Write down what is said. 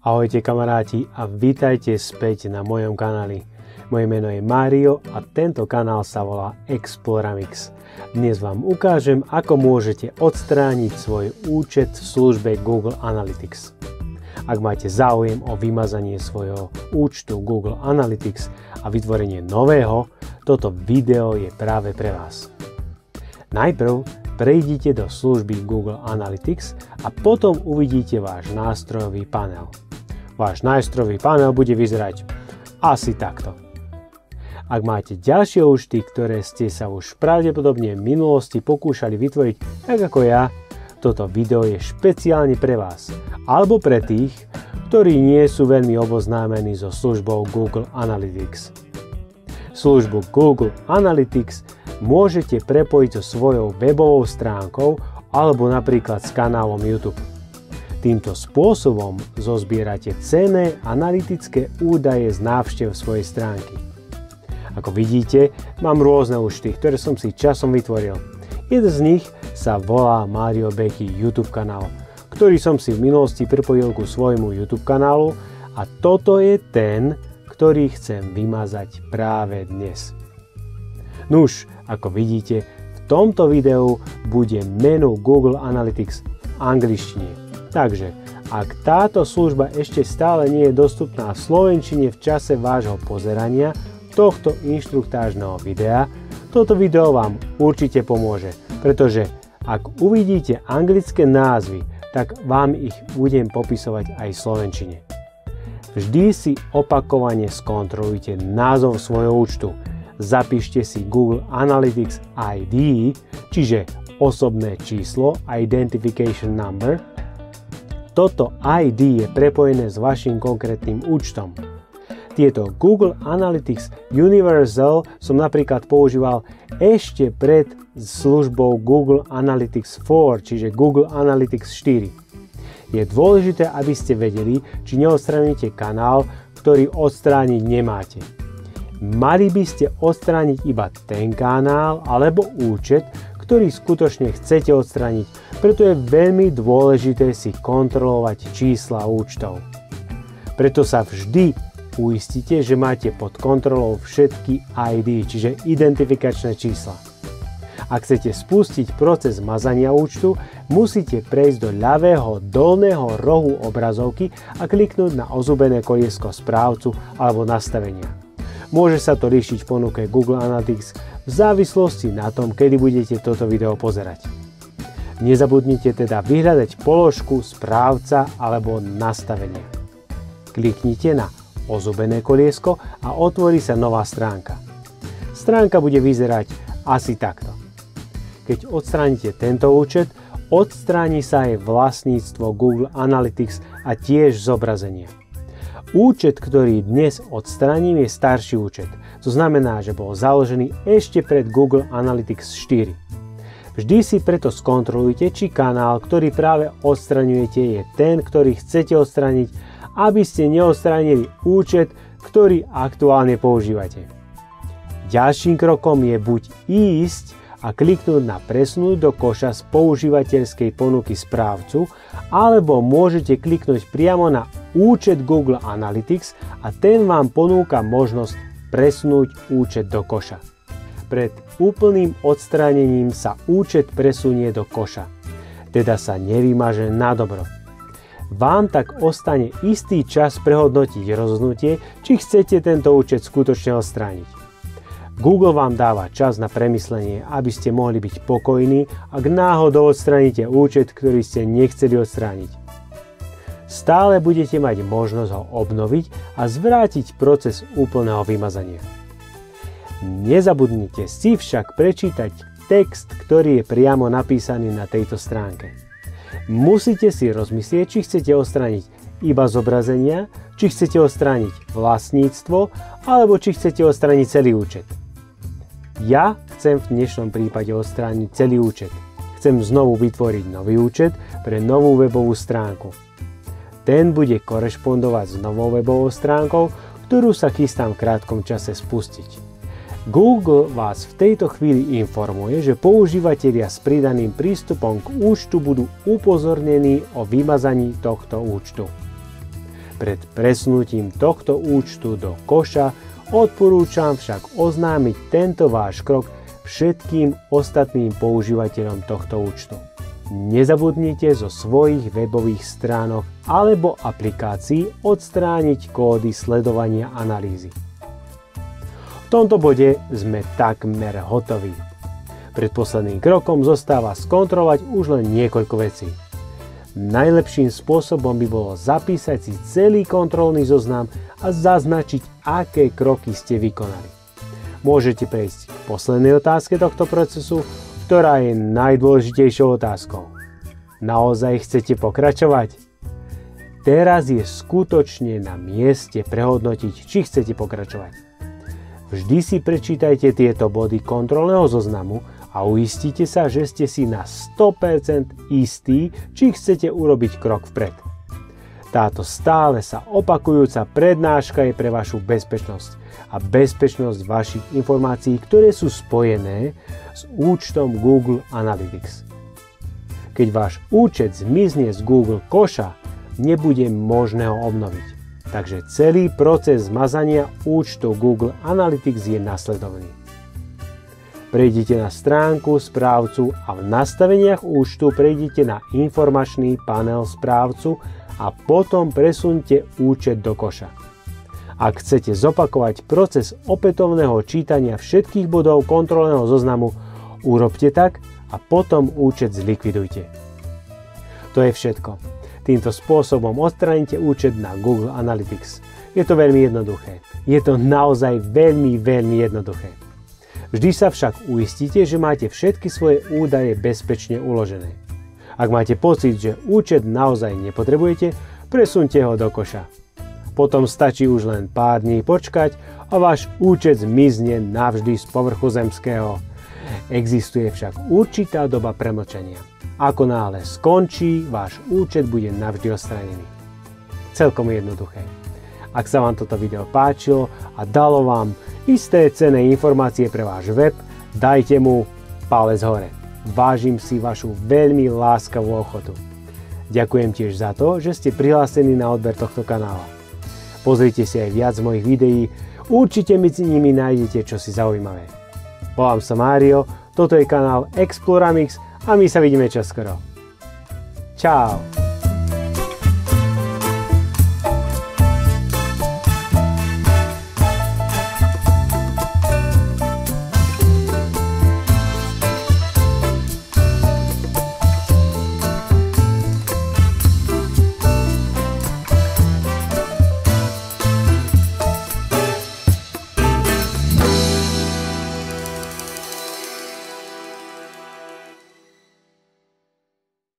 Ahojte kamaráti a vítajte späť na mojom kanáli. Moje meno je Mário a tento kanál sa volá Exploramix. Dnes vám ukážem, ako môžete odstrániť svoj účet v službe Google Analytics. Ak máte záujem o vymazanie svojho účtu Google Analytics a vytvorenie nového, toto video je práve pre vás. Najprv prejdite do služby Google Analytics a potom uvidíte váš nástrojový panel. Váš nástrojový panel bude vyzerať asi takto. Ak máte ďalšie účty, ktoré ste sa už pravdepodobne v minulosti pokúšali vytvoriť tak ako ja, toto video je špeciálne pre vás alebo pre tých, ktorí nie sú veľmi oboznámení so službou Google Analytics. Službu Google Analytics môžete prepojiť so svojou webovou stránkou alebo napríklad s kanálom YouTube. Týmto spôsobom zozbierate cenné analytické údaje z návštev svojej stránky. Ako vidíte, mám rôzne účty, ktoré som si časom vytvoril. Jeden z nich sa volá Mário Beky YouTube kanál, ktorý som si v minulosti pripojil ku svojmu YouTube kanálu a toto je ten, ktorý chcem vymazať práve dnes. Nuž, ako vidíte, v tomto videu bude menu Google Analytics v angličtine. Takže, ak táto služba ešte stále nie je dostupná v slovenčine v čase vášho pozerania tohto inštruktážneho videa, toto video vám určite pomôže, pretože ak uvidíte anglické názvy, tak vám ich budem popisovať aj v slovenčine. Vždy si opakovane skontrolujte názov svojho účtu. Zapíšte si Google Analytics ID, čiže osobné číslo, Identification Number. Toto ID je prepojené s vašim konkrétnym účtom. Tieto Google Analytics Universal som napríklad používal ešte pred službou Google Analytics 4, čiže Google Analytics 4. Je dôležité, aby ste vedeli, či neodstraníte kanál, ktorý odstrániť nemáte. Mali by ste odstrániť iba ten kanál alebo účet, ktorý skutočne chcete odstrániť, preto je veľmi dôležité si kontrolovať čísla účtov. Preto sa vždy uistite, že máte pod kontrolou všetky ID, čiže identifikačné čísla. Ak chcete spustiť proces mazania účtu, musíte prejsť do ľavého dolného rohu obrazovky a kliknúť na ozubené koliesko správcu alebo nastavenia. Môže sa to líšiť v ponuke Google Analytics v závislosti na tom, kedy budete toto video pozerať. Nezabudnite teda vyhľadať položku správca alebo nastavenia. Kliknite na ozubené koliesko a otvorí sa nová stránka. Stránka bude vyzerať asi takto. Keď odstránite tento účet, odstráni sa aj vlastníctvo Google Analytics a tiež zobrazenie. Účet, ktorý dnes odstraním, je starší účet. To znamená, že bol založený ešte pred Google Analytics 4. Vždy si preto skontrolujte, či kanál, ktorý práve odstraňujete, je ten, ktorý chcete odstrániť, aby ste neodstránili účet, ktorý aktuálne používate. Ďalším krokom je buď ísť a kliknúť na presunúť do koša z používateľskej ponuky správcu, alebo môžete kliknúť priamo na účet Google Analytics a ten vám ponúka možnosť presunúť účet do koša. Pred úplným odstránením sa účet presunie do koša, teda sa nevymaže na dobro. Vám tak ostane istý čas prehodnotiť rozhodnutie, či chcete tento účet skutočne odstrániť. Google vám dáva čas na premyslenie, aby ste mohli byť pokojní, ak náhodou odstránite účet, ktorý ste nechceli odstrániť. Stále budete mať možnosť ho obnoviť a zvrátiť proces úplného vymazania. Nezabudnite si však prečítať text, ktorý je priamo napísaný na tejto stránke. Musíte si rozmyslieť, či chcete odstrániť iba zobrazenia, či chcete odstrániť vlastníctvo, alebo či chcete odstrániť celý účet. Ja chcem v dnešnom prípade odstrániť celý účet. Chcem znovu vytvoriť nový účet pre novú webovú stránku. Ten bude korešpondovať s novou webovou stránkou, ktorú sa chystám v krátkom čase spustiť. Google vás v tejto chvíli informuje, že používatelia s pridaným prístupom k účtu budú upozornení o vymazaní tohto účtu. Pred presunutím tohto účtu do koša odporúčam však oznámiť tento váš krok všetkým ostatným používateľom tohto účtu. Nezabudnite zo svojich webových stránok alebo aplikácií odstrániť kódy sledovania analýzy. V tomto bode sme takmer hotoví. Predposledným krokom zostáva skontrolovať už len niekoľko vecí. Najlepším spôsobom by bolo zapísať si celý kontrolný zoznam a zaznačiť, aké kroky ste vykonali. Môžete prejsť k poslednej otázke tohto procesu, ktorá je najdôležitejšou otázkou. Naozaj chcete pokračovať? Teraz je skutočne na mieste prehodnotiť, či chcete pokračovať. Vždy si prečítajte tieto body kontrolného zoznamu a uistite sa, že ste si na 100% istí, či chcete urobiť krok vpred. Táto stále sa opakujúca prednáška je pre vašu bezpečnosť a bezpečnosť vašich informácií, ktoré sú spojené s účtom Google Analytics. Keď váš účet zmizne z Google koša, nebude možné ho obnoviť. Takže celý proces zmazania účtu Google Analytics je nasledovný. Prejdite na stránku správcu a v nastaveniach účtu prejdite na informačný panel správcu a potom presunte účet do koša. Ak chcete zopakovať proces opätovného čítania všetkých bodov kontrolného zoznamu, urobte tak a potom účet zlikvidujte. To je všetko. Týmto spôsobom odstránite účet na Google Analytics. Je to veľmi jednoduché. Je to naozaj veľmi jednoduché. Vždy sa však uistite, že máte všetky svoje údaje bezpečne uložené. Ak máte pocit, že účet naozaj nepotrebujete, presunte ho do koša. Potom stačí už len pár dní počkať a váš účet zmizne navždy z povrchu zemského. Existuje však určitá doba premlčania. Ako náhle skončí, váš účet bude navždy odstranený. Celkom jednoduché. Ak sa vám toto video páčilo a dalo vám isté cenné informácie pre váš web, dajte mu palec hore. Vážim si vašu veľmi láskavú ochotu. Ďakujem tiež za to, že ste prihlásení na odber tohto kanála. Pozrite si aj viac mojich videí, určite medzi nimi nájdete čosi zaujímavé. Volám sa Mário, toto je kanál Exploramix a my sa vidíme čoskoro. Čau!